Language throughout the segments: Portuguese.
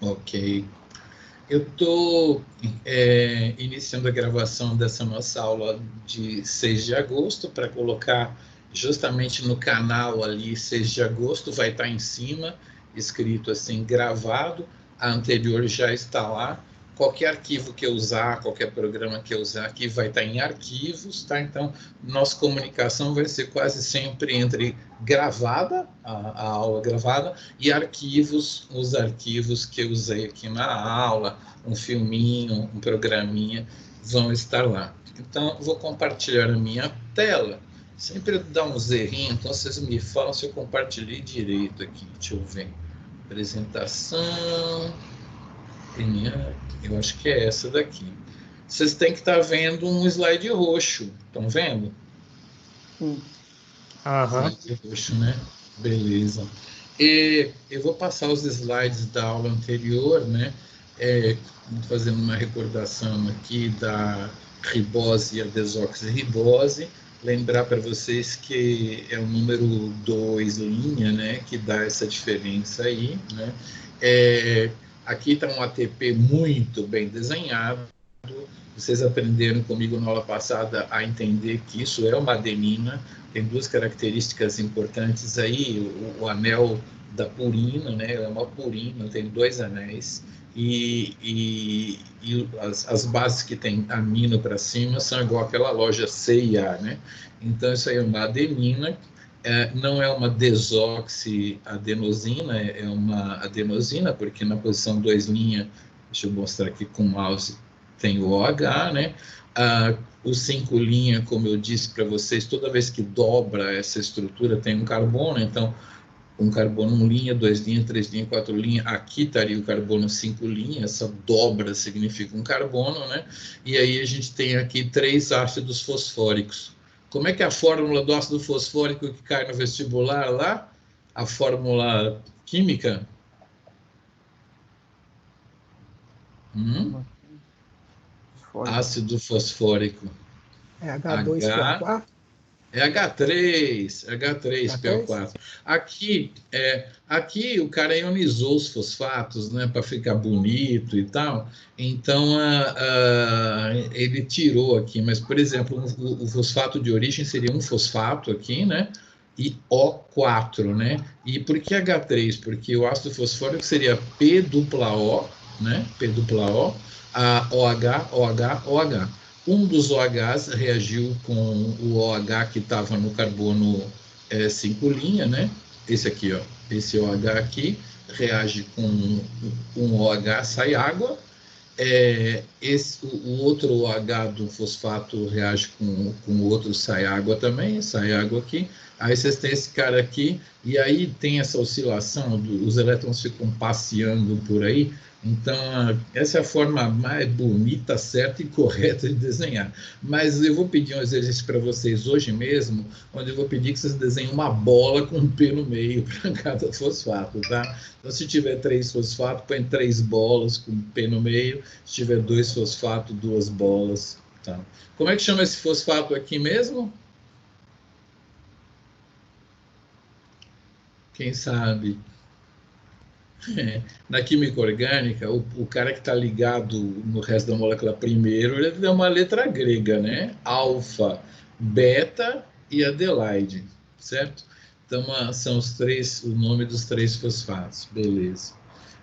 Ok. Eu estou iniciando a gravação dessa nossa aula de 6 de agosto para colocar justamente no canal ali, 6 de agosto, vai estar em cima, escrito assim, gravado. A anterior já está lá. Qualquer arquivo que eu usar, qualquer programa que eu usar aqui vai estar em arquivos, tá? Então, nossa comunicação vai ser quase sempre entre gravada, a aula gravada, e arquivos, os arquivos que eu usei aqui na aula, um filminho, um programinha, vão estar lá. Então, vou compartilhar a minha tela. Sempre dá uns errinhos, então vocês me falam se eu compartilhei direito aqui. Deixa eu ver. Apresentação. Eu acho que é essa daqui. Vocês têm que estar vendo um slide roxo. Estão vendo? Slide roxo, né? Beleza. E eu vou passar os slides da aula anterior, né? Fazendo uma recordação aqui da ribose e a desoxirribose. Lembrar para vocês que é o número 2 linha, né? Que dá essa diferença aí, né? Aqui está um ATP muito bem desenhado. Vocês aprenderam comigo na aula passada a entender que isso é uma adenina. Tem duas características importantes aí. O anel da purina, né? É uma purina, tem 2 anéis. E as bases que tem amino para cima são igual aquela loja C e A, né? Então, isso aí é uma adenina. Não é uma desoxiadenosina, é uma adenosina, porque na posição 2', deixa eu mostrar aqui com o mouse, tem o OH, né? O 5', como eu disse para vocês, toda vez que dobra essa estrutura tem um carbono, então um carbono 1', 2', 3', 4', aqui estaria o carbono 5', essa dobra significa um carbono, né? E aí a gente tem aqui 3 ácidos fosfóricos. Como é que é a fórmula do ácido fosfórico que cai no vestibular lá? A fórmula química? Ácido fosfórico. É H2PO4? É H3PO4. Aqui o cara ionizou os fosfatos, né, para ficar bonito e tal. Então ele tirou aqui, mas por exemplo, o fosfato de origem seria um fosfato aqui, né? E O4, né? E por que H3? Porque o ácido fosfórico seria P-dupla-O, né? P-dupla-O, OH, OH, OH. Um dos OHs reagiu com o OH que estava no carbono 5', né? Esse aqui, ó, esse OH aqui reage com um OH, sai água. O outro OH do fosfato reage com o outro, sai água também, sai água aqui. Aí vocês têm esse cara aqui, e aí tem essa oscilação, os elétrons ficam passeando por aí. Então, essa é a forma mais bonita, certa e correta de desenhar. Mas eu vou pedir um exercício para vocês hoje mesmo, onde eu vou pedir que vocês desenhem uma bola com um P no meio para cada fosfato, tá? Então, se tiver 3 fosfatos, põe 3 bolas com P no meio. Se tiver 2 fosfatos, 2 bolas, tá? Como é que chama esse fosfato aqui mesmo? Quem sabe? Na química orgânica, o cara que está ligado no resto da molécula primeiro, ele é uma letra grega, né? Alfa, beta e adelaide, certo? Então, são o nome dos 3 fosfatos, beleza.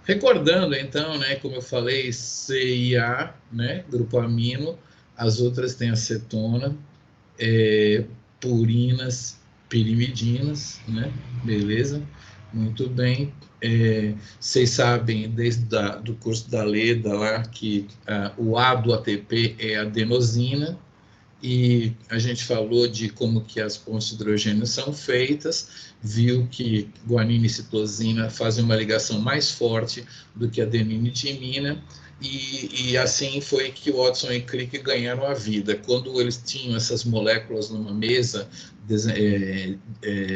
Recordando, então, né, como eu falei, CIA, né, grupo amino, as outras têm acetona, purinas, pirimidinas, né, beleza? Muito bem. Vocês sabem, desde do curso da Leda lá, que o A do ATP é adenosina, e a gente falou de como que as pontes de hidrogênio são feitas, viu que guanina e citosina fazem uma ligação mais forte do que adenina e timina, e assim foi que Watson e Crick ganharam a vida. Quando eles tinham essas moléculas numa mesa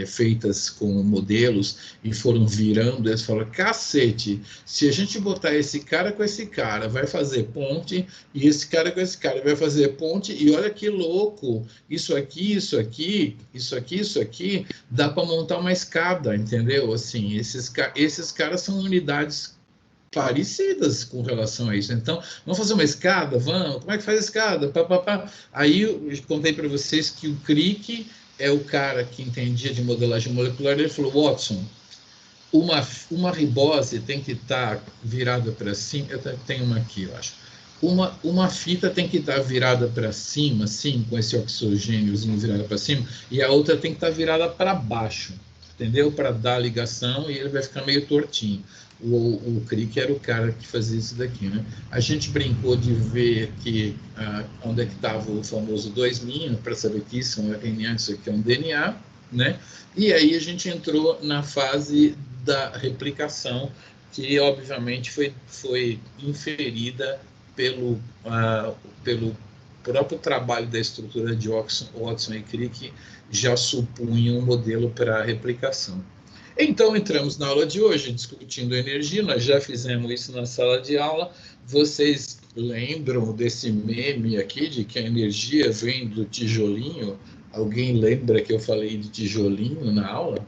feitas com modelos e foram virando, eles falaram, cacete, se a gente botar esse cara com esse cara, vai fazer ponte, e esse cara com esse cara vai fazer ponte, e olha que louco, isso aqui, isso aqui, isso aqui, isso aqui, dá para montar uma escada, entendeu? Assim, esses caras são unidades parecidas com relação a isso. Então, vamos fazer uma escada? Vamos. Como é que faz a escada? Pá, pá, pá. Aí eu contei para vocês que o Crick é o cara que entendia de modelagem molecular. Ele falou, Watson, uma ribose tem que estar virada para cima. Eu tenho uma aqui, eu acho. Uma fita tem que estar virada para cima, assim, com esse oxigêniozinho virado para cima, e a outra tem que estar virada para baixo, entendeu? Para dar a ligação e ele vai ficar meio tortinho. O Crick era o cara que fazia isso daqui, né? A gente brincou de ver que onde é que estava o famoso 2' para saber que isso é um RNA, isso aqui é um DNA, né? E aí a gente entrou na fase da replicação, que obviamente foi inferida pelo próprio trabalho da estrutura de Watson e Crick, já supunha um modelo para replicação. Então, entramos na aula de hoje discutindo energia, nós já fizemos isso na sala de aula. Vocês lembram desse meme aqui, de que a energia vem do tijolinho? Alguém lembra que eu falei de tijolinho na aula?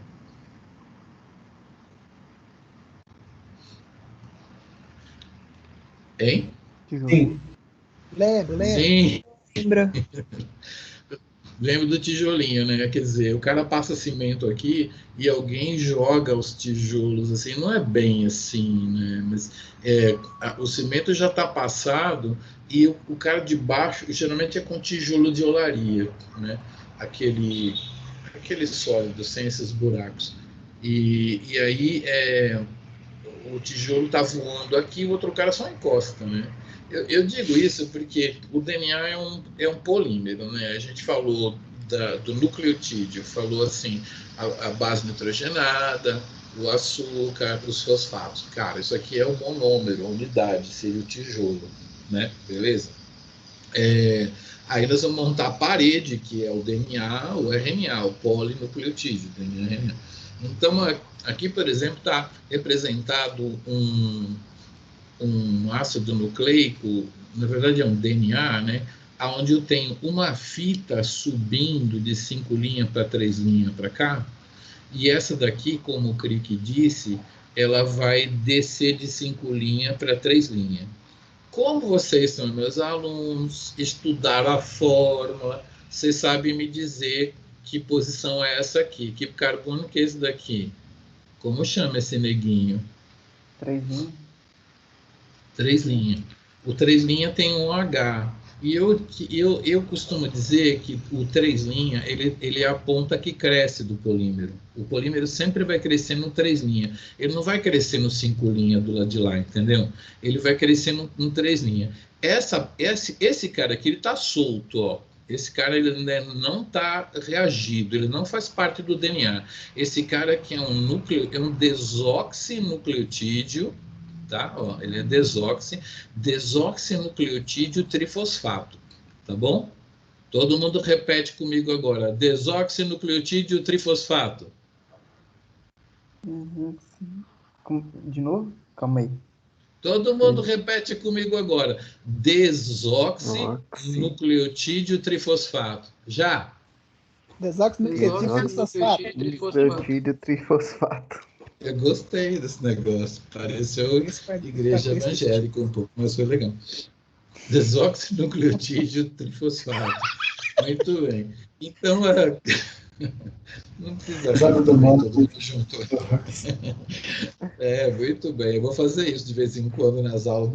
Hein? Sim. Lembro. Sim. Lembra? Lembro do tijolinho, né? Quer dizer, o cara passa cimento aqui e alguém joga os tijolos, assim, não é bem assim, né? Mas o cimento já está passado e o cara de baixo, geralmente é com tijolo de olaria, né? Aquele sólido, sem esses buracos. E aí o tijolo está voando aqui, o outro cara só encosta, né? Eu digo isso porque o DNA é um polímero, né? A gente falou do nucleotídeo, falou assim, a base nitrogenada, o açúcar, os fosfatos. Cara, isso aqui é o monômero, a unidade, seria o tijolo, né? Beleza? Aí nós vamos montar a parede, que é o DNA, o RNA, o polinucleotídeo, DNA, RNA. Então, aqui, por exemplo, está representado um ácido nucleico, na verdade é um DNA, né? Onde eu tenho uma fita subindo de 5' para 3' para cá, e essa daqui, como o Crick disse, ela vai descer de 5' para 3'. Como vocês são meus alunos, estudaram a fórmula, vocês sabem me dizer que posição é essa aqui, que carbono que é esse daqui? Como chama esse neguinho? 3'. 3'. O 3' tem um H. E eu costumo dizer que o 3', ele é a ponta que cresce do polímero. O polímero sempre vai crescer no 3'. Ele não vai crescer no 5' do lado de lá, entendeu? Ele vai crescer no 3'. Esse cara aqui, ele está solto, ó. Esse cara ele não está reagido, ele não faz parte do DNA. Esse cara aqui é um desoxinucleotídeo, tá? Ó, ele é desoxinucleotídeo trifosfato, tá bom? Todo mundo repete comigo agora, desoxinucleotídeo trifosfato. De novo? Calma aí. Todo mundo repete comigo agora, desoxinucleotídeo trifosfato. Já? Desoxinucleotídeo trifosfato. Eu gostei desse negócio. Pareceu igreja evangélica um pouco, mas foi legal. Desoxinucleotídeo trifosfato. Muito bem. Então, não precisa todo mundo junto. Muito bem. Eu vou fazer isso de vez em quando nas aulas.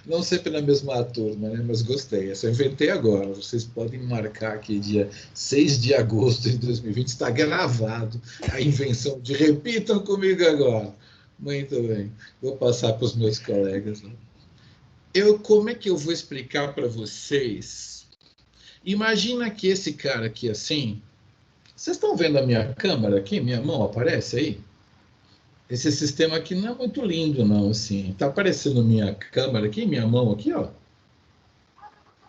Não sempre na mesma turma, né? Mas gostei. Essa eu inventei agora. Vocês podem marcar aqui dia 6 de agosto de 2020. Está gravado a invenção de repitam comigo agora. Muito bem. Vou passar para os meus colegas. Como é que eu vou explicar para vocês? Imagina que esse cara aqui assim... Vocês estão vendo a minha câmera aqui? Minha mão aparece aí? Esse sistema aqui não é muito lindo, não, assim. Está aparecendo minha câmera aqui, minha mão aqui, ó.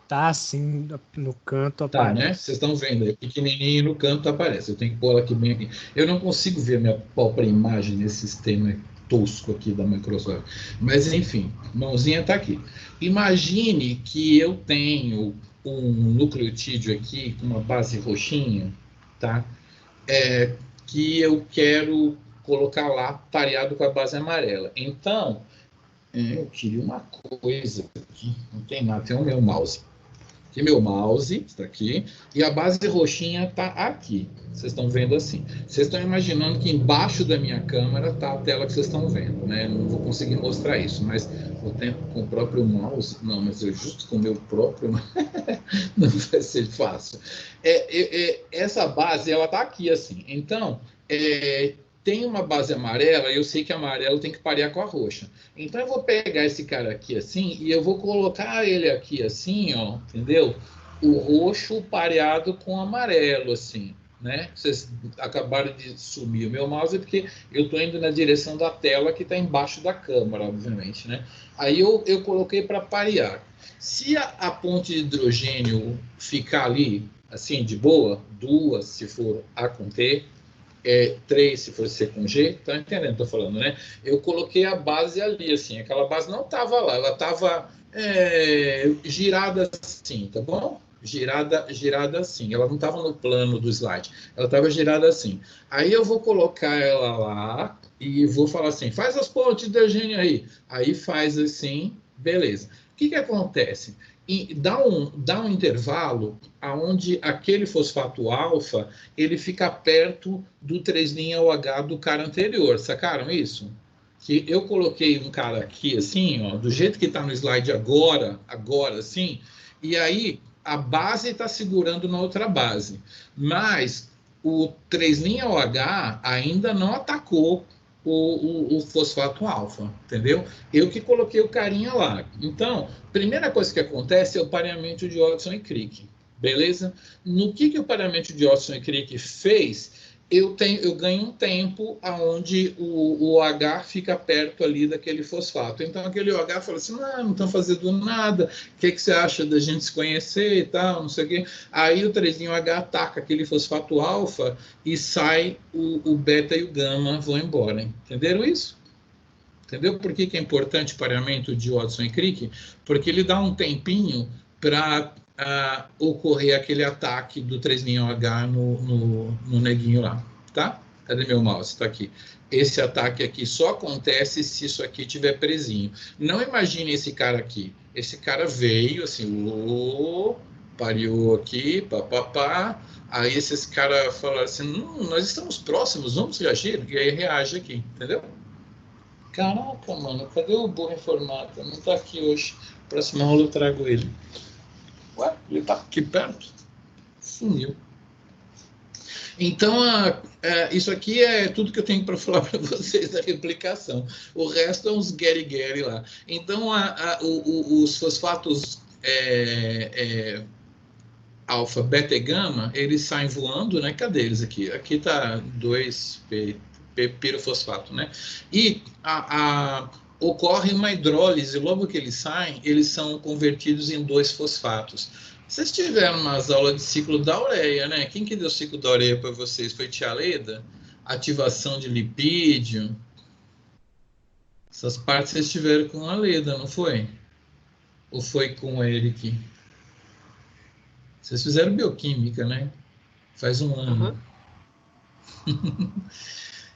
Tá, assim, no canto aparece. Tá, né? Vocês estão vendo aí, pequenininho no canto aparece. Eu tenho que pôr ela aqui bem aqui. Eu não consigo ver a minha própria imagem nesse sistema tosco aqui da Microsoft. Mas, enfim, mãozinha está aqui. Imagine que eu tenho um nucleotídeo aqui com uma base roxinha, tá? Que eu quero colocar lá pareado com a base amarela. Então, Eu queria uma coisa aqui, não tem nada, tem o meu mouse. Aqui meu mouse está aqui e a base roxinha está aqui. Vocês estão vendo assim. Vocês estão imaginando que embaixo da minha câmera está a tela que vocês estão vendo, né? Não vou conseguir mostrar isso, mas eu tento com o próprio mouse. Não, mas eu justo com o meu próprio não vai ser fácil. Essa base ela está aqui assim. Então tem uma base amarela, eu sei que amarelo tem que parear com a roxa. Então eu vou pegar esse cara aqui assim e eu vou colocar ele aqui assim, ó, entendeu? O roxo pareado com o amarelo, assim, né? Vocês acabaram de sumir o meu mouse porque eu estou indo na direção da tela que está embaixo da câmera, obviamente, né? Aí eu coloquei para parear. Se a ponte de hidrogênio ficar ali, assim, de boa, 2 se for A com T, 3 se for C com G, tá entendendo o que eu tô falando, né? Eu coloquei a base ali, assim, aquela base não estava lá, ela estava girada assim, tá bom? Girada assim, ela não estava no plano do slide, ela estava girada assim. Aí eu vou colocar ela lá e vou falar assim, faz as pontes de hidrogênio aí faz assim, beleza. O que acontece? E dá um intervalo aonde aquele fosfato alfa ele fica perto do 3'OH do cara anterior. Sacaram isso? Que eu coloquei um cara aqui assim, ó, do jeito que está no slide agora assim, e aí a base está segurando na outra base. Mas o 3'OH ainda não atacou o fosfato alfa, entendeu? Eu que coloquei o carinha lá. Então, primeira coisa que acontece é o pareamento de Watson e Crick, beleza? No que o pareamento de Watson e Crick fez, eu ganho um tempo aonde o H fica perto ali daquele fosfato. Então, aquele OH fala assim, não estão fazendo nada, o que você acha da gente se conhecer e tal, não sei o quê. Aí o 3'OH ataca aquele fosfato alfa e sai o beta e o gama vão embora. Entenderam isso? Entendeu por que é importante o pareamento de Watson e Crick? Porque ele dá um tempinho para ocorrer aquele ataque do 3'OH no neguinho lá, tá? Cadê meu mouse? Está aqui. Esse ataque aqui só acontece se isso aqui tiver presinho. Não imagine esse cara aqui. Esse cara veio assim, pareou aqui, papapá. Aí esses caras falaram assim, nós estamos próximos, vamos reagir. E aí reage aqui, entendeu? Caraca, mano, cadê o burro informado? Não tá aqui hoje. Próxima aula eu trago ele. Ué, ele tá aqui perto? Sumiu. Então, isso aqui é tudo que eu tenho para falar para vocês da replicação. O resto é uns gueri-gueri lá. Então, os fosfatos alfa, beta e gama, eles saem voando, né? Cadê eles aqui? Aqui tá 2P, pirofosfato, né? E ocorre uma hidrólise, logo que eles saem, eles são convertidos em 2 fosfatos. Vocês tiveram umas aulas de ciclo da ureia, né? Quem que deu o ciclo da ureia para vocês? Foi tia Leda? Ativação de lipídio. Essas partes vocês tiveram com a Leda, não foi? Ou foi com o Eric? Vocês fizeram bioquímica, né? Faz um ano. Uhum.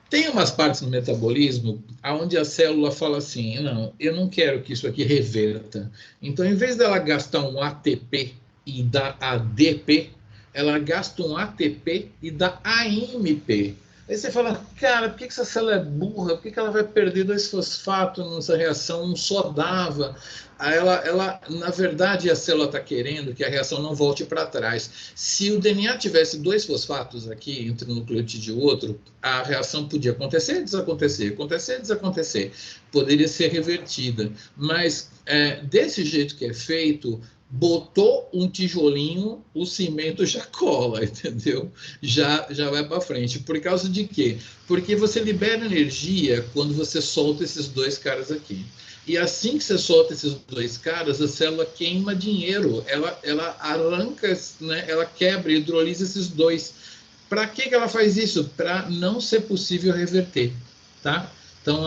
Tem umas partes no metabolismo onde a célula fala assim, não, eu não quero que isso aqui reverta. Então, em vez dela gastar um ATP e dar ADP, ela gasta um ATP e dá AMP. Aí você fala, cara, por que essa célula é burra? Por que ela vai perder 2 fosfatos nessa reação? Um só dava. Aí na verdade, a célula está querendo que a reação não volte para trás. Se o DNA tivesse 2 fosfatos aqui, entre um nucleotídeo e outro, a reação podia acontecer, desacontecer, acontecer, desacontecer. Poderia ser revertida. Mas, desse jeito que é feito, botou um tijolinho, o cimento já cola, entendeu? Já vai para frente. Por causa de quê? Porque você libera energia quando você solta esses 2 caras aqui. E assim que você solta esses 2 caras, a célula queima dinheiro. Ela arranca, né? Ela quebra, hidrolisa esses 2. Para que ela faz isso? Para não ser possível reverter, tá? Então,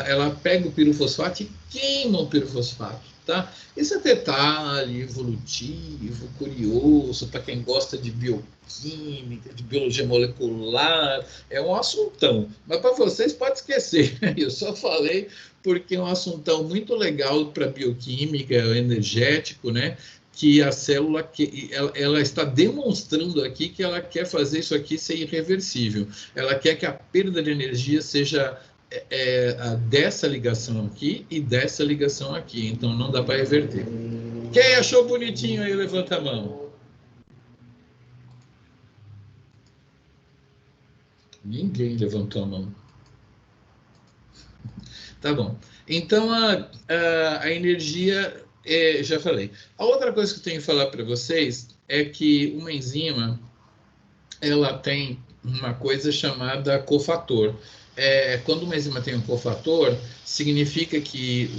ela pega o pirofosfato e queima o pirofosfato. Tá? Esse detalhe evolutivo, curioso, para quem gosta de bioquímica, de biologia molecular, é um assuntão. Mas para vocês pode esquecer, eu só falei porque é um assuntão muito legal para bioquímica, energético, né? Que a célula, ela está demonstrando aqui que ela quer fazer isso aqui ser irreversível. Ela quer que a perda de energia seja dessa ligação aqui e dessa ligação aqui. Então, não dá para reverter. Quem achou bonitinho aí, levanta a mão. Ninguém levantou a mão. Tá bom. Então, a energia, já falei. A outra coisa que eu tenho que falar para vocês é que uma enzima, ela tem uma coisa chamada cofator. Quando uma enzima tem um cofator, significa que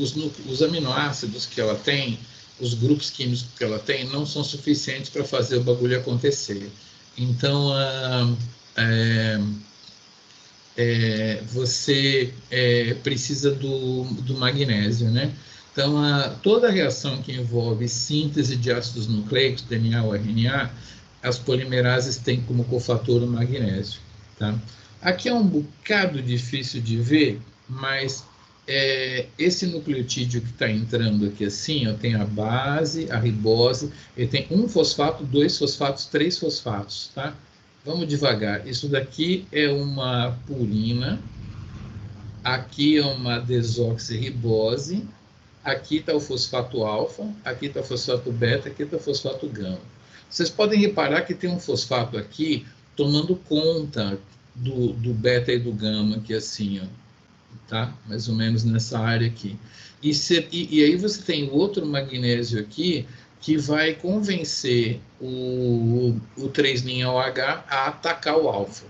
os aminoácidos que ela tem, os grupos químicos que ela tem, não são suficientes para fazer o bagulho acontecer. Então, você precisa do magnésio, né? Então, toda reação que envolve síntese de ácidos nucleicos, DNA ou RNA, as polimerases têm como cofator o magnésio, tá? Aqui é um bocado difícil de ver, mas esse nucleotídeo que está entrando aqui assim, ó, tem a base, a ribose, ele tem um fosfato, 2 fosfatos, 3 fosfatos, tá? Vamos devagar. Isso daqui é uma purina, aqui é uma desoxirribose, aqui está o fosfato alfa, aqui está o fosfato beta, aqui está o fosfato gama. Vocês podem reparar que tem um fosfato aqui tomando conta do beta e do gama, que é assim, ó, tá? Mais ou menos nessa área aqui. E aí você tem outro magnésio aqui que vai convencer o 3-OH a atacar o alfa,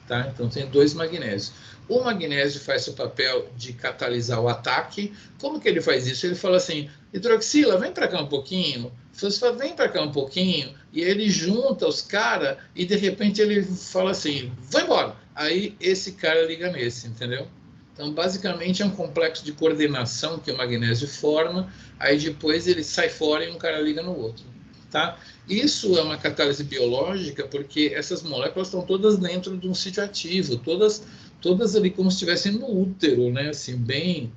tá? Então tem 2 magnésios. O magnésio faz o papel de catalisar o ataque. Como que ele faz isso? Ele fala assim, hidroxila, vem para cá um pouquinho, fosfato, vem para cá um pouquinho, e ele junta os caras e de repente ele fala assim, vai embora. Aí esse cara liga nesse, entendeu? Então, basicamente, é um complexo de coordenação que o magnésio forma, aí depois ele sai fora e um cara liga no outro, tá? Isso é uma catálise biológica porque essas moléculas estão todas dentro de um sítio ativo, todas ali como se estivessem no útero, né? Assim, bem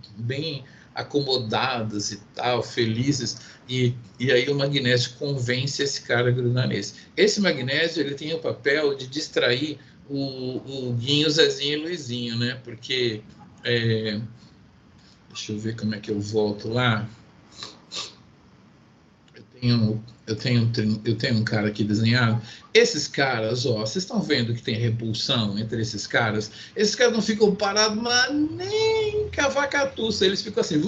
acomodadas e tal, felizes, e aí o magnésio convence esse cara a grudar nesse. Esse magnésio, ele tem o papel de distrair o Guinho, Zezinho e Luizinho, né? Porque... deixa eu ver como é que eu volto lá. Eu tenho um cara aqui desenhado. Esses caras, ó, vocês estão vendo que tem repulsão entre esses caras? Esses caras não ficam parados, mas nem cavacatuça. Eles ficam assim.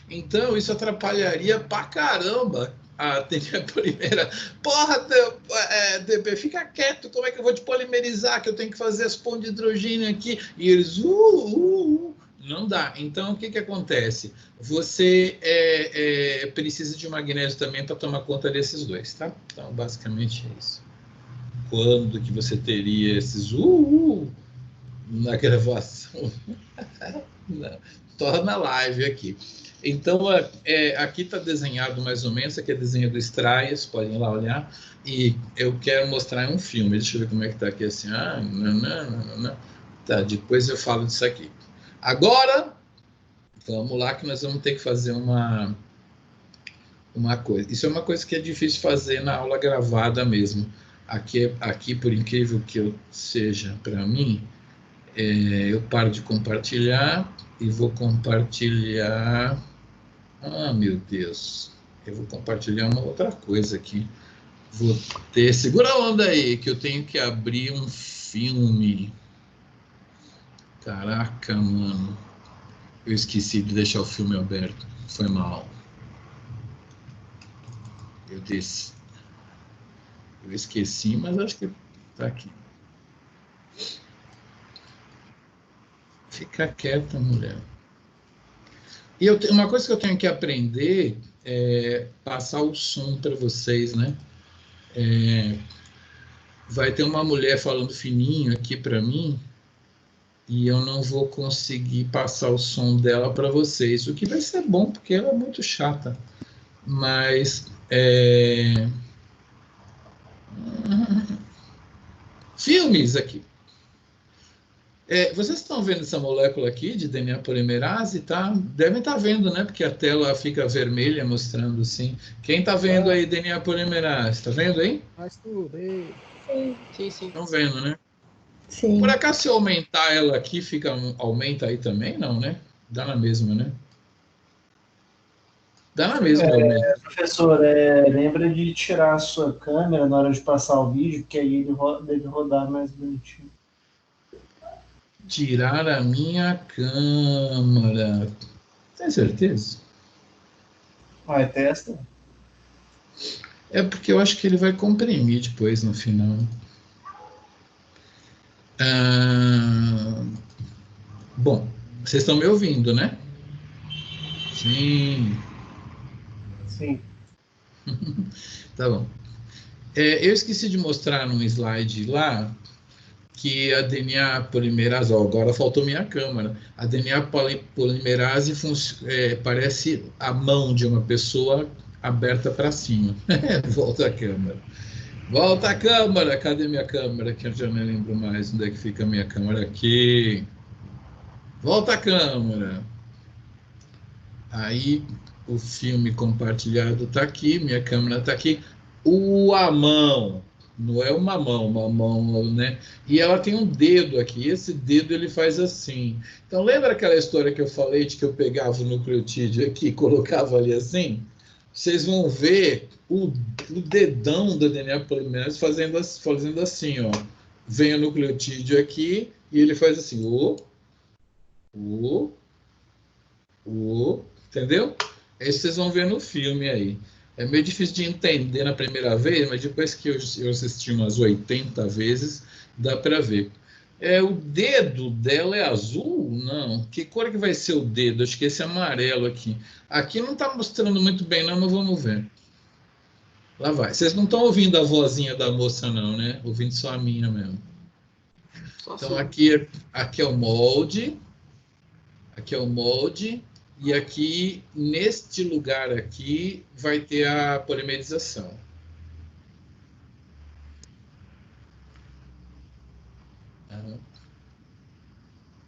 Então, isso atrapalharia pra caramba a polimeria. Porra, DB, fica quieto. Como é que eu vou te polimerizar? Que eu tenho que fazer as pontes de hidrogênio aqui. E eles. Não dá. Então, o que acontece? Você precisa de magnésio também para tomar conta desses dois, tá? Então, basicamente é isso. Quando que você teria esses na gravação? Torna na live aqui. Então, aqui está desenhado mais ou menos, aqui é desenho do Straias, podem ir lá olhar, e eu quero mostrar um filme. Deixa eu ver como é que está aqui assim. Não. Tá, depois eu falo disso aqui. Agora, vamos lá que nós vamos ter que fazer uma coisa. Isso é uma coisa que é difícil fazer na aula gravada mesmo. Aqui por incrível que eu seja para mim, eu paro de compartilhar e vou compartilhar... Ah, meu Deus. Eu vou compartilhar uma outra coisa aqui. Vou ter... Segura a onda aí, que eu tenho que abrir um filme. Caraca, mano. Eu esqueci de deixar o filme aberto. Foi mal. Eu esqueci, mas acho que tá aqui. Fica quieta, mulher. E uma coisa que eu tenho que aprender é passar o som para vocês, né? Vai ter uma mulher falando fininho aqui para mim. e eu não vou conseguir passar o som dela para vocês, o que vai ser bom, porque ela é muito chata. Mas, filmes aqui. Vocês estão vendo essa molécula aqui de DNA polimerase, tá? Devem estar vendo, né? Porque a tela fica vermelha mostrando assim. Quem está vendo aí DNA polimerase? Está vendo aí? Faz tudo. Ei. Sim, sim. Estão vendo, né? Sim. Por acaso, se eu aumentar ela aqui, aumenta aí também? Não, né? Dá na mesma, né? Dá na mesma. Professor, lembra de tirar a sua câmera na hora de passar o vídeo, que aí ele deve rodar mais bonitinho. Tirar a minha câmera. Tem certeza? Vai, testa. É porque eu acho que ele vai comprimir depois no final. Bom, vocês estão me ouvindo, né? Sim. Sim. Tá bom. Eu esqueci de mostrar num slide lá que a DNA polimerase, agora faltou minha câmera, a DNA polimerase parece a mão de uma pessoa aberta para cima. Volta a câmera. Volta a câmera! Cadê minha câmera? Que eu já não lembro mais onde é que fica a minha câmera aqui. Volta a câmera. Aí o filme compartilhado está aqui, minha câmera está aqui. A mão, não é uma mão, né? E ela tem um dedo aqui, esse dedo ele faz assim. Então lembra aquela história que eu falei de que eu pegava o nucleotídeo aqui e colocava ali assim? Vocês vão ver o dedão da DNA polimerase fazendo assim, ó. Vem o nucleotídeo aqui e ele faz assim, entendeu? Isso vocês vão ver no filme aí. É meio difícil de entender na primeira vez, mas depois que eu assisti umas 80 vezes, dá para ver. O dedo dela é azul? Não. Que cor que vai ser o dedo? Acho que esse é amarelo aqui. Aqui não está mostrando muito bem, não, mas vamos ver. Lá vai. Vocês não estão ouvindo a vozinha da moça, não, né? Ouvindo só a minha mesmo. Então, aqui é o molde. Aqui é o molde. E aqui, neste lugar aqui, vai ter a polimerização.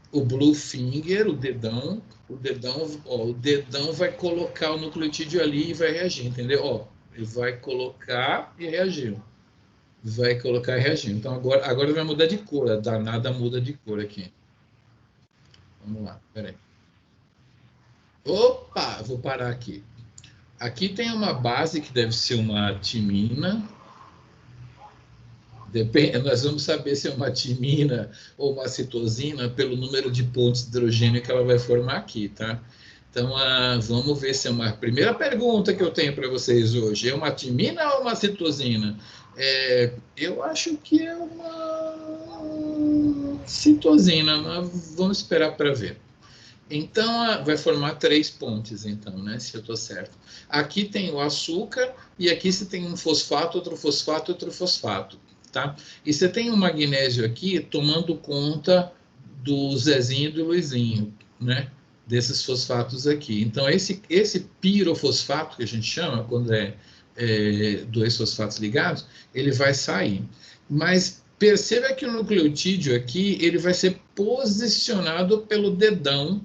O blue finger, o dedão vai colocar o nucleotídeo ali e vai reagir, entendeu? Ó, ele vai colocar e reagiu. Vai colocar e reagiu. Então, agora vai mudar de cor. A danada muda de cor aqui. Vamos lá, peraí. Opa, vou parar aqui. Aqui tem uma base que deve ser uma timina. Nós vamos saber se é uma timina ou uma citosina pelo número de pontos de hidrogênio que ela vai formar aqui, tá? Então, vamos ver se é uma... Primeira pergunta que eu tenho para vocês hoje, é uma timina ou uma citosina? Eu acho que é uma citosina, mas vamos esperar para ver. Então, vai formar 3 pontes, então, né? Se eu estou certo. Aqui tem o açúcar e aqui você tem um fosfato, outro fosfato, outro fosfato, tá? E você tem o magnésio aqui tomando conta do Zezinho e do Luizinho, né? Desses fosfatos aqui. Então, esse pirofosfato, que a gente chama, quando é 2 fosfatos ligados, ele vai sair. Mas perceba que o nucleotídeo aqui, ele vai ser posicionado pelo dedão.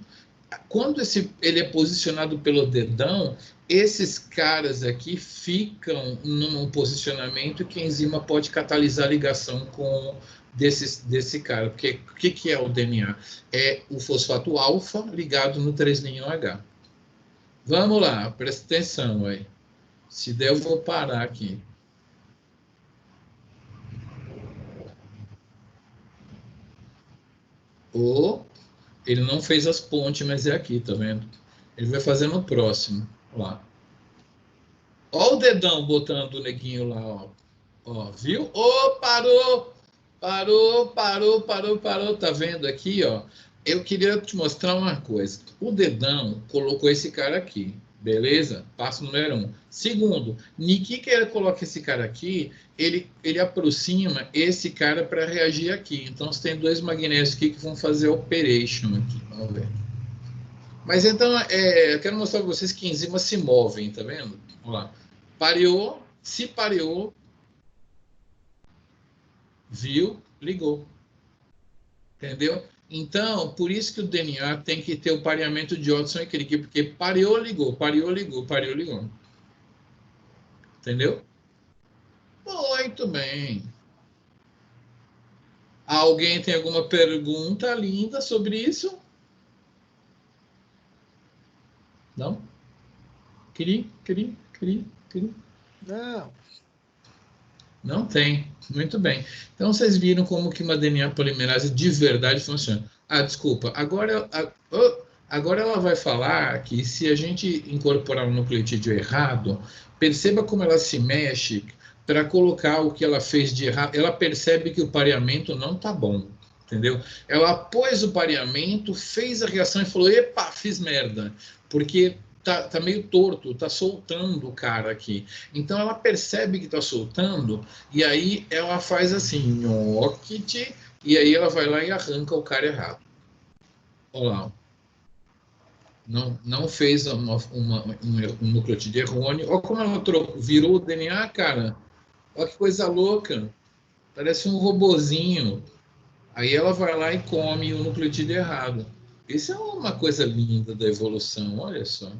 Quando ele é posicionado pelo dedão, esses caras aqui ficam num posicionamento que a enzima pode catalisar a ligação com desse cara. Porque o que é o DNA? É o fosfato alfa ligado no 3' OH. Vamos lá, presta atenção aí. Se der, eu vou parar aqui. Ele não fez as pontes, mas é aqui, tá vendo? Ele vai fazer no próximo, lá. Ó o dedão botando o neguinho lá, ó, viu? Parou, tá vendo aqui, ó? Eu queria te mostrar uma coisa. O dedão colocou esse cara aqui, Beleza? Passo número 1. Segundo, Niki que ele coloca esse cara aqui, ele aproxima esse cara para reagir aqui. Então, você tem 2 magnésios aqui que vão fazer operation aqui. Vamos ver. Mas então, eu quero mostrar para vocês que enzimas se movem, tá vendo? Vamos lá. Pareou, se pareou, viu, ligou. Entendeu? Então, por isso que o DNA tem que ter o pareamento de Watson e Crick, porque pareou, ligou, pareou, ligou, pareou, ligou. Entendeu? Muito bem. Alguém tem alguma pergunta linda sobre isso? Não? Queria. Não. Não tem. Muito bem. Então, vocês viram como que uma DNA polimerase de verdade funciona. Ah, desculpa. Agora ela vai falar que se a gente incorporar um nucleotídeo errado, perceba como ela se mexe para colocar o que ela fez de errado. Ela percebe que o pareamento não está bom. Entendeu? Ela pôs o pareamento, fez a reação e falou, epa, fiz merda. Porque tá meio torto, tá soltando o cara aqui. Então ela percebe que tá soltando e aí ela faz assim, nhoquite, e aí ela vai lá e arranca o cara errado. Olha lá. Não fez um nucleotídeo errôneo. Olha como ela virou o DNA, cara. Olha que coisa louca. Parece um robozinho. Aí ela vai lá e come o nucleotídeo errado. Isso é uma coisa linda da evolução, olha só.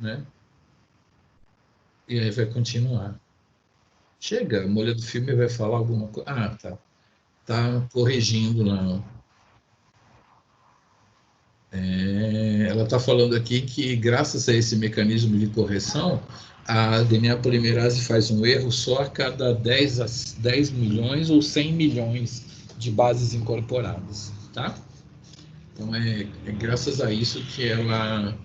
Né? E aí vai continuar. Chega, a mulher do filme vai falar alguma coisa. Ah, tá. Tá corrigindo lá. Ela está falando aqui que, graças a esse mecanismo de correção, a DNA polimerase faz um erro só a cada 10 milhões ou 100 milhões de bases incorporadas. Tá? Então, é graças a isso que ela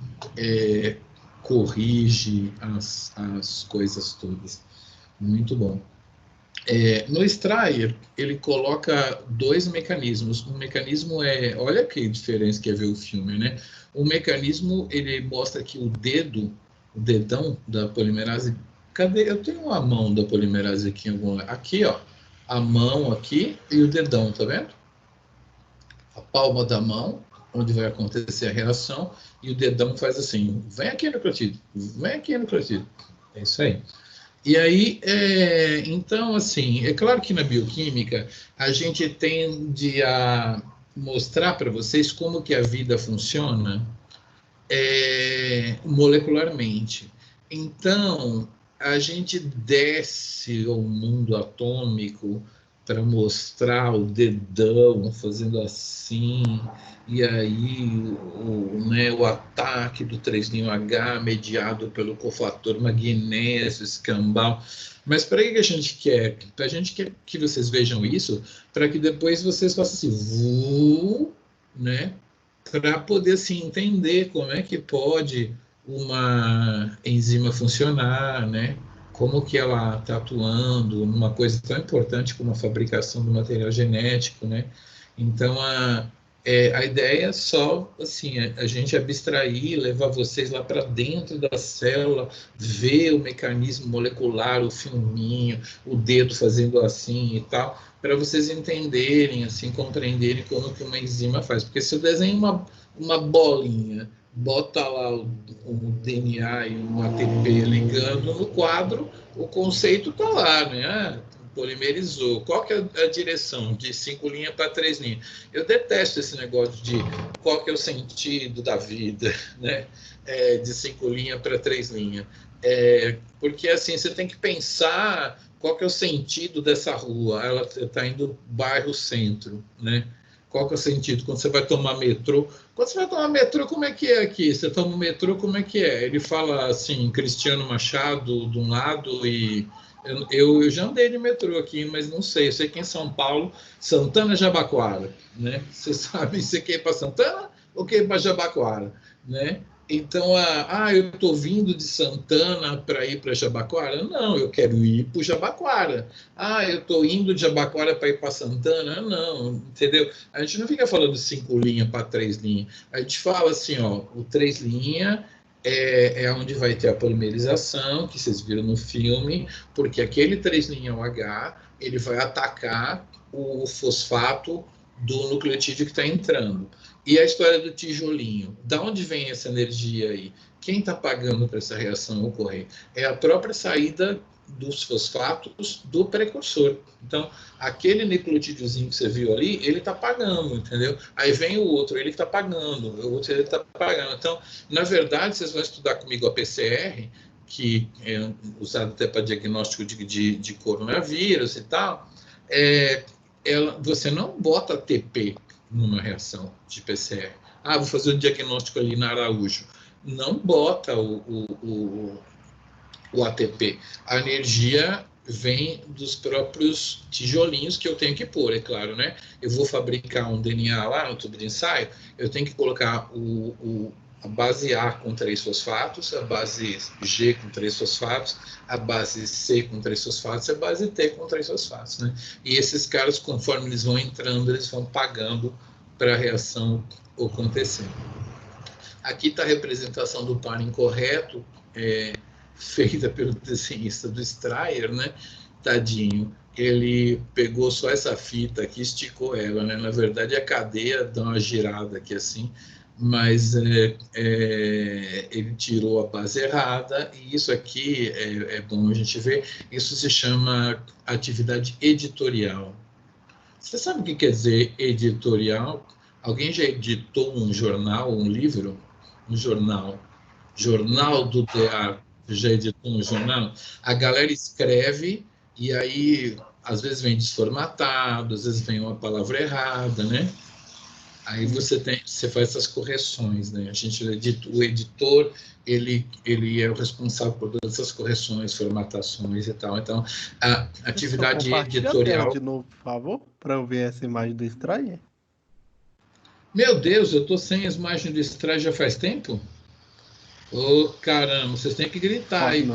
corrige as coisas todas. Muito bom. No Strayer, ele coloca 2 mecanismos. Um mecanismo olha que diferença que é ver o filme, né? Um mecanismo, ele mostra que o dedão da polimerase... Cadê? Eu tenho a mão da polimerase aqui em algum lugar. Aqui, ó. A mão aqui e o dedão, tá vendo? A palma da mão, onde vai acontecer a reação, e o dedão faz assim, vem aqui no nucleotídeo, vem aqui no nucleotídeo. É isso aí. E aí, então, assim, é claro que na bioquímica a gente tende a mostrar para vocês como que a vida funciona molecularmente. Então, a gente desce ao mundo atômico para mostrar o dedão fazendo assim, e aí o ataque do 3'H mediado pelo cofator magnésio escambau. Mas para que a gente quer? A gente quer que vocês vejam isso, para que depois vocês façam assim, né? Para poder assim, entender como é que pode uma enzima funcionar, né? Como que ela está atuando numa coisa tão importante como a fabricação do material genético, né? Então, a ideia é só, assim, a gente abstrair, levar vocês lá para dentro da célula, ver o mecanismo molecular, o filminho, o dedo fazendo assim e tal, para vocês entenderem, assim, compreenderem como que uma enzima faz. Porque se eu desenho uma bolinha, bota lá o DNA e um ATP ligando no quadro, o conceito está lá, né? Polimerizou. Qual que é a direção? De 5 linhas para 3 linhas. Eu detesto esse negócio de qual que é o sentido da vida, né? De 5 linhas para 3 linhas. Porque assim, você tem que pensar qual que é o sentido dessa rua. Ela está indo bairro-centro, né? Qual que é o sentido? Quando você vai tomar metrô. Quando você vai tomar metrô, como é que é aqui? Você toma o metrô, como é que é? Ele fala assim, Cristiano Machado de um lado e... Eu já andei de metrô aqui, mas não sei. Eu sei que em São Paulo, Santana Jabaquara, né? Você sabe se quer ir para Santana ou quer ir para Jabaquara, né? Então, eu estou vindo de Santana para ir para Jabaquara? Não, eu quero ir para o Jabaquara. Eu estou indo de Jabaquara para ir para Santana? Não, entendeu? A gente não fica falando 5 linhas para 3 linhas. A gente fala assim, ó, o 3 linhas é onde vai ter a polimerização, que vocês viram no filme, porque aquele 3'OH, ele vai atacar o fosfato do nucleotídeo que está entrando. E a história do tijolinho, da onde vem essa energia aí? Quem está pagando para essa reação ocorrer? É a própria saída dos fosfatos do precursor. Então, aquele nucleotídiozinho que você viu ali, ele está pagando, entendeu? Aí vem o outro, ele está pagando, o outro ele está pagando. Então, na verdade, vocês vão estudar comigo a PCR, que é usada até para diagnóstico de coronavírus e tal. Você não bota ATP numa reação de PCR. Vou fazer um diagnóstico ali na Araújo. Não bota o ATP. A energia vem dos próprios tijolinhos que eu tenho que pôr, é claro, né? Eu vou fabricar um DNA lá no tubo de ensaio, eu tenho que colocar a base A com 3 fosfatos, a base G com 3 fosfatos, a base C com 3 fosfatos e a base T com 3 fosfatos, né? E esses caras, conforme eles vão entrando, eles vão pagando para a reação acontecer. Aqui está a representação do par incorreto, feita pelo desenhista do Strayer, né? Tadinho, ele pegou só essa fita aqui, esticou ela, né? Na verdade, a cadeia dá uma girada aqui assim, mas ele tirou a base errada, e isso aqui é bom a gente ver, isso se chama atividade editorial. Você sabe o que quer dizer editorial? Alguém já editou um jornal, um livro? Um jornal. Jornal do Teatro. Já editou um jornal? A galera escreve e aí, às vezes vem desformatado, às vezes vem uma palavra errada, né? Aí você faz essas correções, né? O editor, ele é o responsável por todas essas correções, formatações e tal. Então, a atividade editorial... de novo, por favor, para eu ver essa imagem do Strayer. Meu Deus, eu estou sem as imagens do Strayer já faz tempo? Caramba, vocês têm que gritar aí.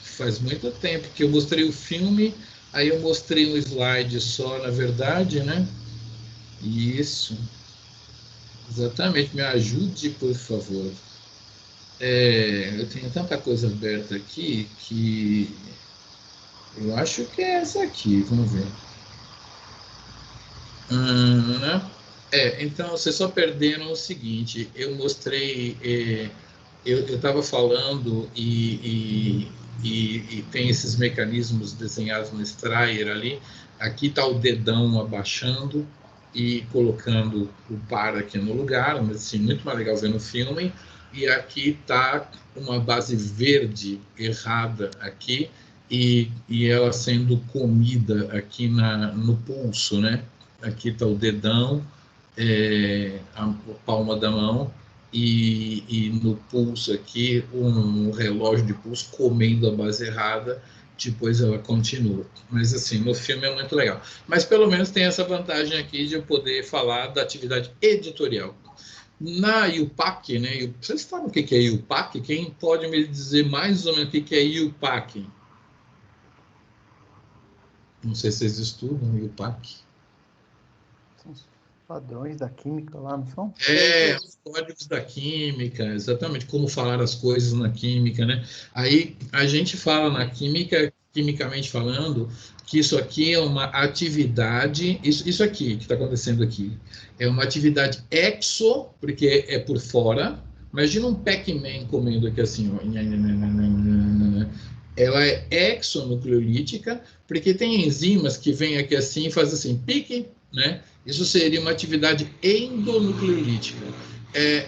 Faz muito tempo que eu mostrei o filme, aí eu mostrei um slide só, na verdade, né? Isso. Exatamente, me ajude, por favor. Eu tenho tanta coisa aberta aqui que eu acho que é essa aqui, vamos ver. Então, vocês só perderam o seguinte, eu mostrei, eu estava falando e tem esses mecanismos desenhados no Strayer ali, aqui está o dedão abaixando e colocando o par aqui no lugar, mas assim, muito mais legal ver no filme, e aqui está uma base verde errada aqui, e ela sendo comida aqui no pulso, né? Aqui está o dedão, a palma da mão, e no pulso aqui, um relógio de pulso comendo a base errada, depois ela continua. Mas assim, no filme é muito legal. Mas pelo menos tem essa vantagem aqui de eu poder falar da atividade editorial. Na IUPAC, né? Vocês sabem o que é IUPAC? Quem pode me dizer mais ou menos o que é IUPAC? Não sei se vocês estudam IUPAC. São os padrões da química lá, não são? Os códigos da química, exatamente, como falar as coisas na química, né? Aí a gente fala na química, quimicamente falando, que isso aqui é uma atividade, isso aqui que está acontecendo aqui, é uma atividade exo, porque é por fora. Imagina um Pac-Man comendo aqui assim, ó. Ela é exonucleolítica, porque tem enzimas que vêm aqui assim e fazem assim, pique, né? Isso seria uma atividade endonucleolítica.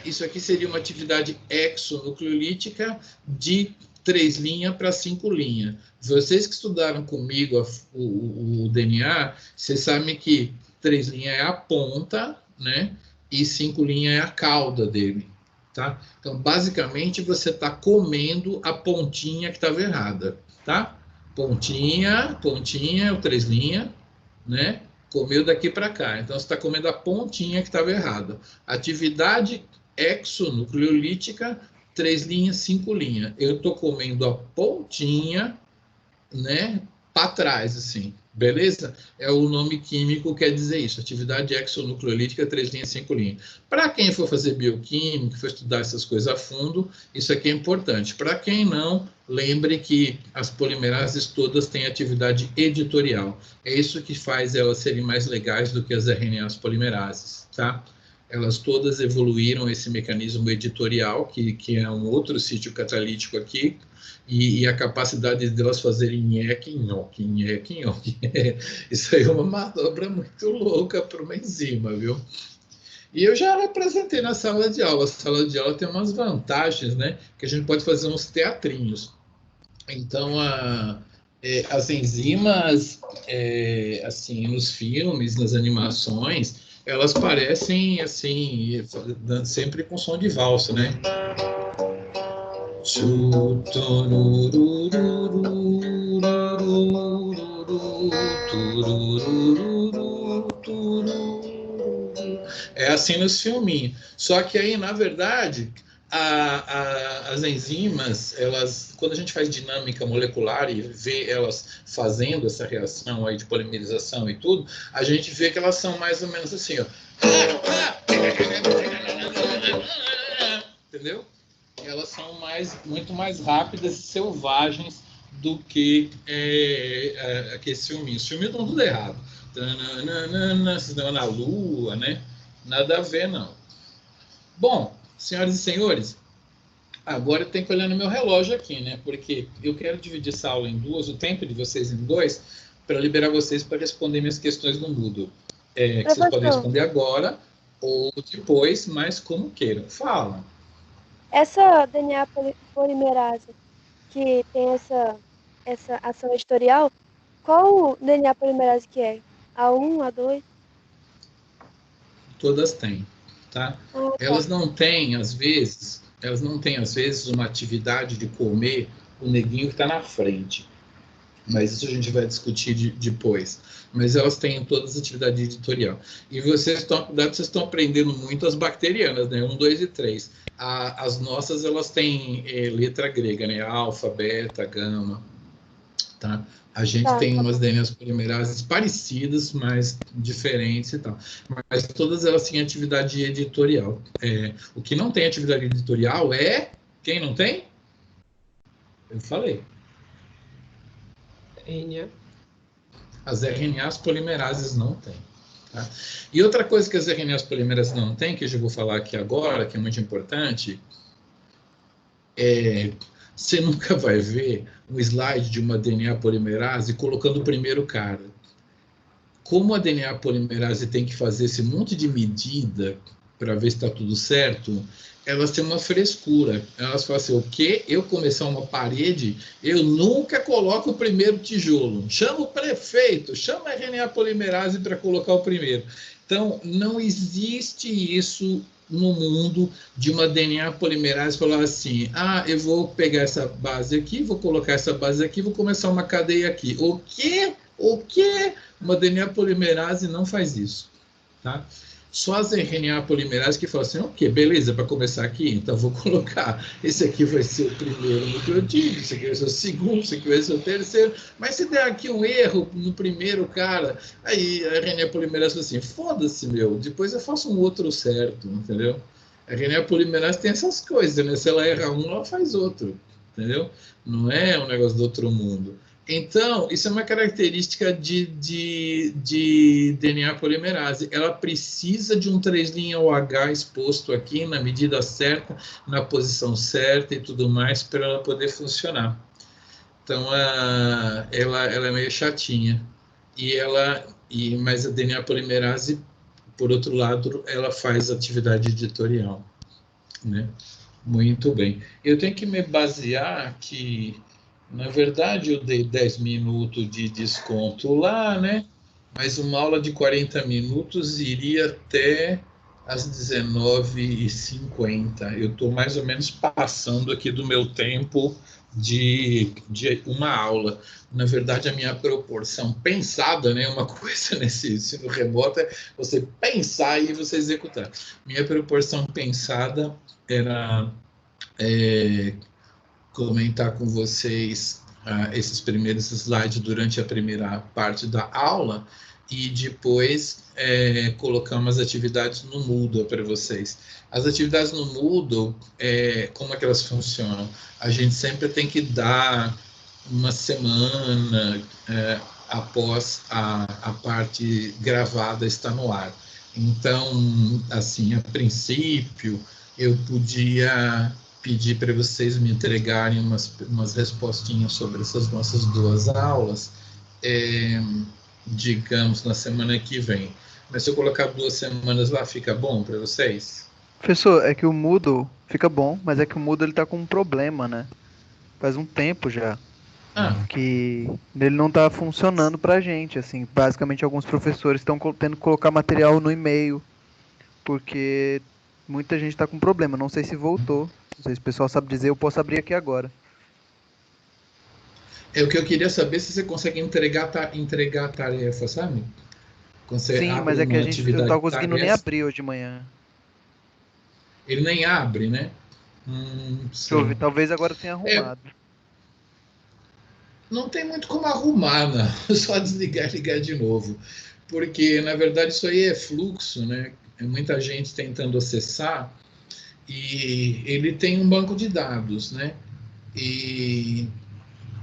Isso aqui seria uma atividade exonucleolítica de 3' para 5'. Vocês que estudaram comigo o DNA, vocês sabem que 3' é a ponta, né? E 5' é a cauda dele, tá? Então, basicamente, você está comendo a pontinha que estava errada, tá? Pontinha, o 3', né? Comeu daqui para cá. Então, você está comendo a pontinha que estava errada. Atividade exonucleolítica, 3', 5'. Eu estou comendo a pontinha, né, para trás, assim. Beleza? É o nome químico quer dizer isso, atividade exonucleolítica 3 linhas, 5 linhas. Para quem for fazer bioquímica, for estudar essas coisas a fundo, isso aqui é importante. Para quem não, lembre que as polimerases todas têm atividade editorial. É isso que faz elas serem mais legais do que as RNAs polimerases, tá? Elas todas evoluíram esse mecanismo editorial, que é um outro sítio catalítico aqui, e a capacidade delas fazerem nheque, nhoque, nheque, nhoque. Isso aí é uma manobra muito louca para uma enzima, viu? E eu já representei na sala de aula. A sala de aula tem umas vantagens, né? Que a gente pode fazer uns teatrinhos. Então, as enzimas, assim, nos filmes, nas animações, elas parecem, assim, sempre com som de valsa, né? É assim nos filminhos. Só que aí, na verdade, as enzimas, elas, quando a gente faz dinâmica molecular e vê elas fazendo essa reação aí de polimerização e tudo, a gente vê que elas são mais ou menos assim, ó. Entendeu? Elas são muito mais rápidas e selvagens do que esse filminho. Os filminhos estão tudo errado. Na lua, né? Nada a ver, não. Bom, senhoras e senhores, agora eu tenho que olhar no meu relógio aqui, né? Porque eu quero dividir essa aula em duas, o tempo de vocês em dois, para liberar vocês para responder minhas questões no Moodle. Que vocês podem responder agora ou depois, mas como queiram. Fala. Essa DNA polimerase que tem essa ação editorial, qual DNA polimerase que é? A1, A2? Todas têm, tá? Ah, tá. Elas não têm, às vezes, uma atividade de comer o neguinho que está na frente. Mas isso a gente vai discutir depois. Mas elas têm todas as atividades editorial. E vocês estão aprendendo muito as bacterianas, né? 1, 2 e 3. As nossas, elas têm letra grega, né? Alfa, beta, gama, tá? A gente tem umas DNAs polimerases parecidas, mas diferentes e tal. Mas todas elas têm atividade editorial. O que não tem atividade editorial é... Quem não tem? Eu falei. RNA. As RNAs polimerases não têm. Tá? E outra coisa que as RNAs polimerases não têm, que eu já vou falar aqui agora, que é muito importante, você nunca vai ver um slide de uma DNA polimerase colocando o primeiro cara. Como a DNA polimerase tem que fazer esse monte de medida para ver se está tudo certo, elas têm uma frescura. Elas falam assim, o quê? Eu começar uma parede, eu nunca coloco o primeiro tijolo. Chama o prefeito, chama a RNA polimerase para colocar o primeiro. Então, não existe isso no mundo de uma DNA polimerase falar assim, eu vou pegar essa base aqui, vou colocar essa base aqui, vou começar uma cadeia aqui. O quê? O quê? Uma DNA polimerase não faz isso, tá? Só as RNA polimerases que falam assim, ok, beleza, para começar aqui, então vou colocar, esse aqui vai ser o primeiro nucleotídeo, esse aqui vai ser o segundo, esse aqui vai ser o terceiro, mas se der aqui um erro no primeiro cara, aí a RNA polimerase fala assim, foda-se, meu, depois eu faço um outro certo, entendeu? A RNA polimerase tem essas coisas, né? Se ela erra um, ela faz outro, entendeu? Não é um negócio do outro mundo. Então, isso é uma característica de DNA polimerase. Ela precisa de um 3' OH exposto aqui na medida certa, na posição certa e tudo mais, para ela poder funcionar. Então, ela é meio chatinha. Mas a DNA polimerase, por outro lado, ela faz atividade editorial, né? Muito bem. Eu tenho que me basear que... Na verdade, eu dei 10 minutos de desconto lá, né? Mas uma aula de 40 minutos iria até às 19h50. Eu estou mais ou menos passando aqui do meu tempo de uma aula. Na verdade, a minha proporção pensada, né? Uma coisa nesse ensino remoto é você pensar e você executar. Minha proporção pensada era... comentar com vocês esses primeiros slides durante a primeira parte da aula e depois colocar umas atividades no Moodle para vocês. As atividades no Moodle, como é que elas funcionam? A gente sempre tem que dar uma semana após a parte gravada estar no ar. Então, assim, a princípio, eu podia pedir para vocês me entregarem umas respostinhas sobre essas nossas 2 aulas, digamos, na semana que vem. Mas se eu colocar 2 semanas lá, fica bom para vocês? Professor, é que o Moodle fica bom, mas é que o Moodle ele tá com um problema, né? Faz um tempo já que ele não tá funcionando pra gente, assim. Basicamente, alguns professores estão tendo que colocar material no e-mail, porque muita gente tá com problema. Não sei se voltou. Não sei se o pessoal sabe dizer, eu posso abrir aqui agora. O que eu queria saber se você consegue entregar a tarefa, sabe? Sim, mas é que eu não tava conseguindo nem abrir hoje de manhã. Ele nem abre, né? Deixa eu ver, talvez agora tenha arrumado. Não tem muito como arrumar, não. Só desligar e ligar de novo. Porque, na verdade, isso aí é fluxo, né? É muita gente tentando acessar e ele tem um banco de dados, né? E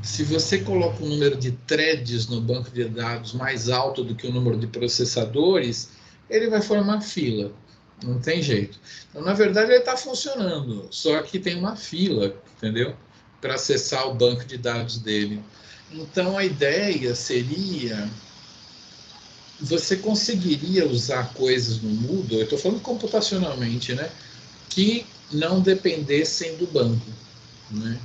se você coloca um número de threads no banco de dados mais alto do que o número de processadores, ele vai formar fila. Não tem jeito. Então, na verdade, ele está funcionando, só que tem uma fila, entendeu? Para acessar o banco de dados dele. Então, a ideia seria... Você conseguiria usar coisas no Moodle, eu estou falando computacionalmente, né? Que não dependessem do banco, né?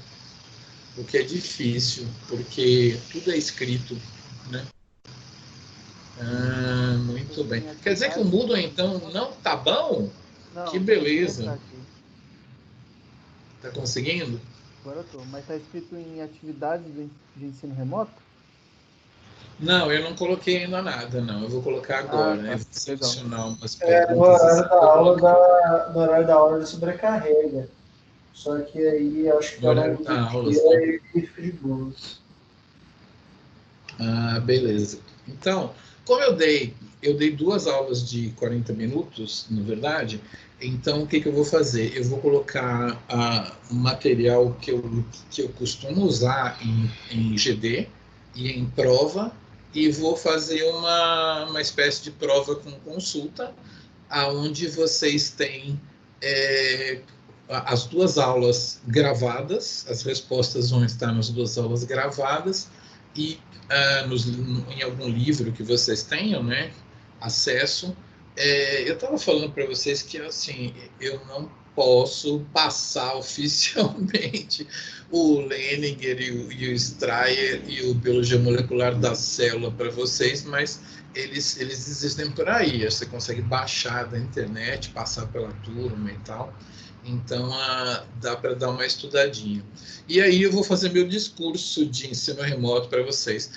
O que é difícil, porque tudo é escrito, né? Muito bem. Quer dizer que o Moodle, então, não tá bom? Não, Que beleza. Tá conseguindo? Agora eu tô, mas tá escrito em atividades de ensino remoto? Não, eu não coloquei ainda nada, não. Eu vou colocar agora, né? Vou selecionar umas No horário da aula ele sobrecarrega. Só que aí acho que no horário da aula, ele fica de boas. Beleza. Então, como eu dei 2 aulas de 40 minutos, na verdade, então o que eu vou fazer? Eu vou colocar o material que eu costumo usar em GD e em prova, e vou fazer uma espécie de prova com consulta, aonde vocês têm as 2 aulas gravadas, as respostas vão estar nas 2 aulas gravadas, e em algum livro que vocês tenham, né, acesso. Eu estava falando para vocês que, assim, eu não posso passar oficialmente o Leninger e o Strayer e o Biologia Molecular da Célula para vocês, mas eles existem por aí. Você consegue baixar da internet, passar pela turma e tal. Então, dá para dar uma estudadinha. E aí eu vou fazer meu discurso de ensino remoto para vocês.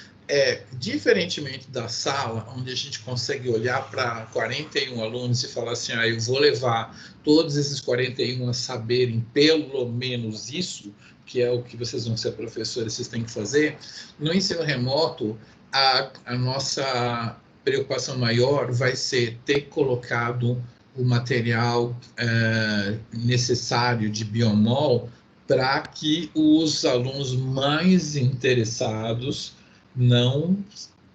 Diferentemente da sala, onde a gente consegue olhar para 41 alunos e falar assim, eu vou levar todos esses 41 a saberem pelo menos isso, que é o que vocês vão ser professores, vocês têm que fazer. No ensino remoto, a nossa preocupação maior vai ser ter colocado o material necessário de biomol para que os alunos mais interessados não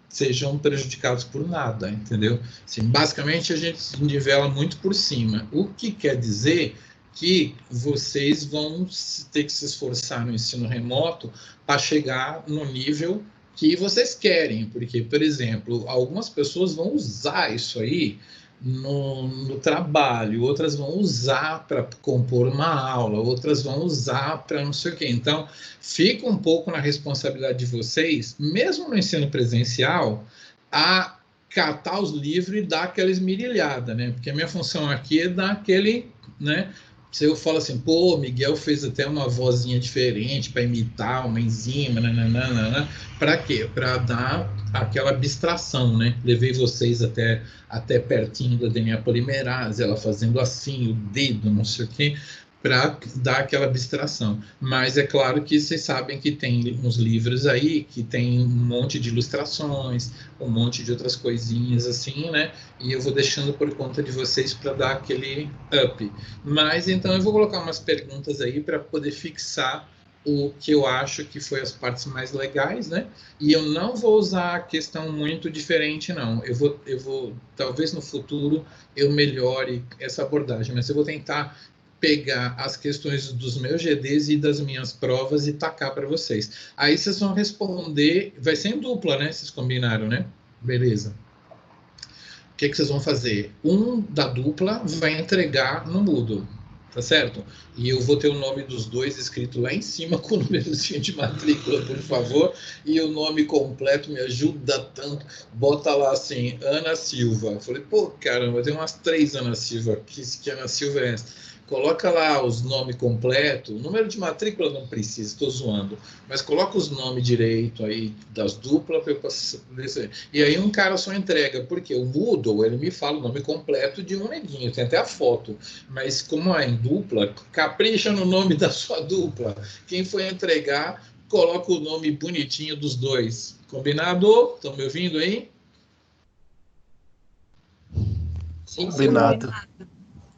sejam prejudicados por nada, entendeu? Assim, basicamente, a gente nivela muito por cima, o que quer dizer que vocês vão ter que se esforçar no ensino remoto para chegar no nível que vocês querem, porque, por exemplo, algumas pessoas vão usar isso aí no trabalho, outras vão usar para compor uma aula, outras vão usar para não sei o quê. Então, fica um pouco na responsabilidade de vocês, mesmo no ensino presencial, a catar os livros e dar aquela esmirilhada, né? Porque a minha função aqui é dar aquele, né? Se eu falo assim, pô, Miguel fez até uma vozinha diferente para imitar uma enzima, para quê? Para dar aquela abstração, né? Levei vocês até pertinho da DNA polimerase, ela fazendo assim, o dedo, não sei o quê, para dar aquela abstração. Mas é claro que vocês sabem que tem uns livros aí que tem um monte de ilustrações, um monte de outras coisinhas assim, né? E eu vou deixando por conta de vocês para dar aquele up. Mas então eu vou colocar umas perguntas aí para poder fixar o que eu acho que foi as partes mais legais, né? E eu não vou usar a questão muito diferente, não. Eu vou, talvez no futuro eu melhore essa abordagem, mas eu vou tentar pegar as questões dos meus GDs e das minhas provas e tacar para vocês. Aí vocês vão responder, vai ser em dupla, né? Vocês combinaram, né? Beleza. O que vocês vão fazer? Um da dupla vai entregar no Moodle, tá certo? E eu vou ter o nome dos dois escrito lá em cima com o númerozinho de matrícula, por favor, e o nome completo me ajuda tanto. Bota lá assim, Ana Silva. Eu falei, pô, caramba, tem umas 3 Ana Silva aqui, que Ana Silva é essa? Coloca lá os nomes completos, o número de matrícula não precisa, estou zoando, mas coloca os nomes direito aí das duplas para eu poder. E aí um cara só entrega, porque o Moodle, ele me fala o nome completo de um neguinho, tem até a foto, mas como é em dupla, capricha no nome da sua dupla. Quem for entregar, coloca o nome bonitinho dos dois. Combinado? Estão me ouvindo aí? Sim, Combinado.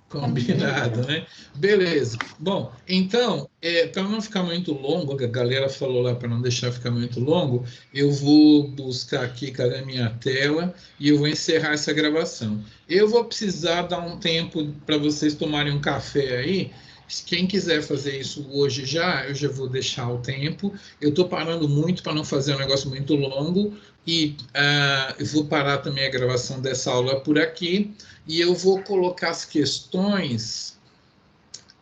Combinado, né? Beleza. Bom, então, para não ficar muito longo, a galera falou lá para não deixar ficar muito longo, eu vou buscar aqui, cadê a minha tela, e eu vou encerrar essa gravação. Eu vou precisar dar um tempo para vocês tomarem um café aí. Quem quiser fazer isso hoje eu já vou deixar o tempo. Eu estou parando muito para não fazer um negócio muito longo, e eu vou parar também a gravação dessa aula por aqui. E eu vou colocar as questões.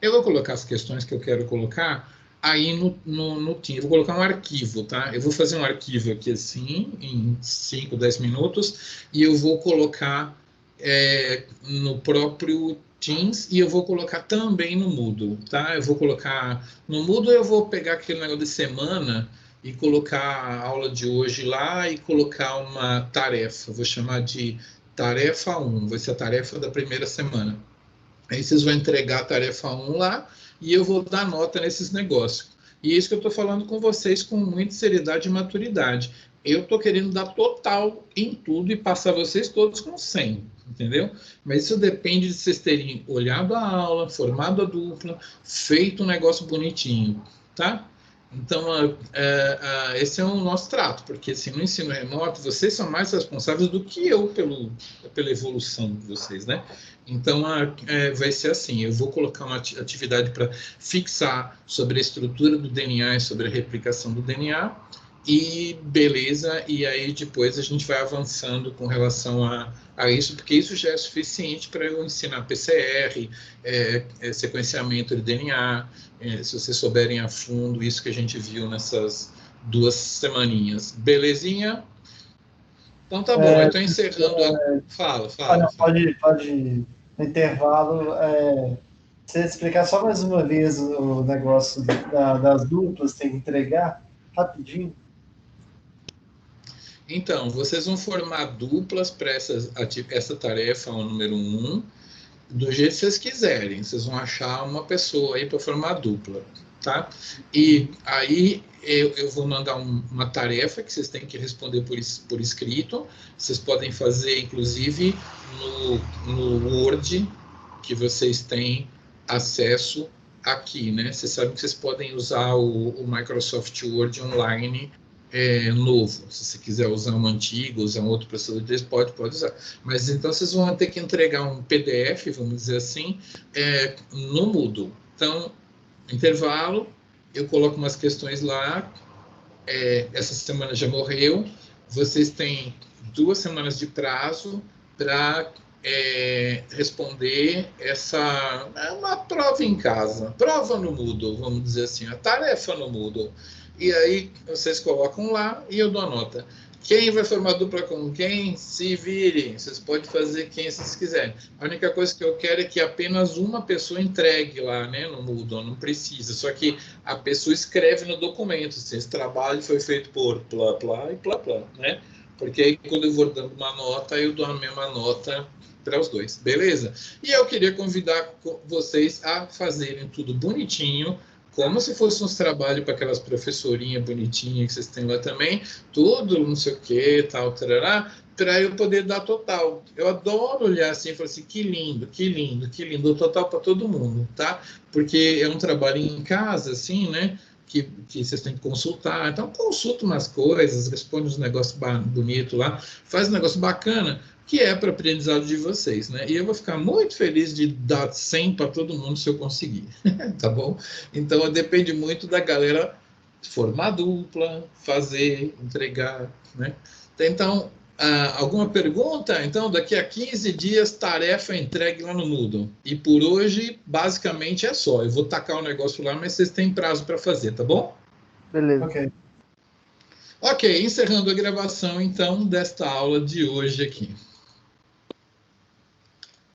Eu vou colocar as questões que eu quero colocar aí no Teams. Eu vou colocar um arquivo, tá? Eu vou fazer um arquivo aqui assim, em 5, 10 minutos, e eu vou colocar no próprio Teams, e eu vou colocar também no Moodle, tá? Eu vou colocar no Moodle, eu vou pegar aquele negócio de semana e colocar a aula de hoje lá e colocar uma tarefa. Vou chamar de tarefa 1, vai ser a tarefa da primeira semana. Aí vocês vão entregar a tarefa 1 lá e eu vou dar nota nesses negócios. E é isso que eu estou falando com vocês com muita seriedade e maturidade. Eu estou querendo dar total em tudo e passar vocês todos com 100, entendeu? Mas isso depende de vocês terem olhado a aula, formado a dupla, feito um negócio bonitinho, tá? Então, esse é o nosso trato, porque assim, no ensino remoto, vocês são mais responsáveis do que eu pela evolução de vocês, né? Então, vai ser assim, eu vou colocar uma atividade para fixar sobre a estrutura do DNA e sobre a replicação do DNA, e beleza, e aí depois a gente vai avançando com relação a isso, porque isso já é suficiente para eu ensinar PCR, sequenciamento de DNA, se vocês souberem a fundo isso que a gente viu nessas 2 semaninhas. Belezinha? Então tá bom, eu estou encerrando. Fala. Pode, no intervalo, você explicar só mais uma vez o negócio das duplas, tem que entregar rapidinho. Então, vocês vão formar duplas para essa tarefa, o número 1, do jeito que vocês quiserem. Vocês vão achar uma pessoa aí para formar dupla, tá? E aí eu vou mandar uma tarefa que vocês têm que responder por escrito. Vocês podem fazer, inclusive, no Word, que vocês têm acesso aqui, né? Vocês sabem que vocês podem usar o Microsoft Word online novo. Se você quiser usar um antigo, usar um outro processador de texto, pode usar. Mas então vocês vão ter que entregar um PDF, vamos dizer assim, no Moodle. Então, intervalo, eu coloco umas questões lá, essa semana já morreu, vocês têm 2 semanas de prazo para responder uma prova em casa, prova no Moodle, vamos dizer assim, a tarefa no Moodle. E aí vocês colocam lá e eu dou a nota. Quem vai formar dupla com quem? Se virem. Vocês podem fazer quem vocês quiserem. A única coisa que eu quero é que apenas uma pessoa entregue lá, né, no Moodle. Não precisa. Só que a pessoa escreve no documento. Se esse trabalho foi feito por plá, plá e plá, plá, né? Porque aí quando eu vou dando uma nota, eu dou a mesma nota para os dois, beleza? E eu queria convidar vocês a fazerem tudo bonitinho, como se fosse uns trabalhos para aquelas professorinhas bonitinhas que vocês têm lá também, tudo não sei o que, tal, tarará, para eu poder dar total. Eu adoro olhar assim e falar assim, que lindo, que lindo, que lindo, o total para todo mundo, tá? Porque é um trabalho em casa, assim, né? Que vocês têm que consultar. Então, consulta umas coisas, responde uns negócios bonitos lá, faz um negócio bacana, que é para aprendizado de vocês, né? E eu vou ficar muito feliz de dar 100 para todo mundo se eu conseguir, tá bom? Então, depende muito da galera formar dupla, fazer, entregar, né? Então, alguma pergunta? Então, daqui a 15 dias, tarefa entregue lá no Moodle. E por hoje, basicamente, é só. Eu vou tacar o negócio lá, mas vocês têm prazo para fazer, tá bom? Beleza. Ok. Ok, encerrando a gravação, então, desta aula de hoje aqui.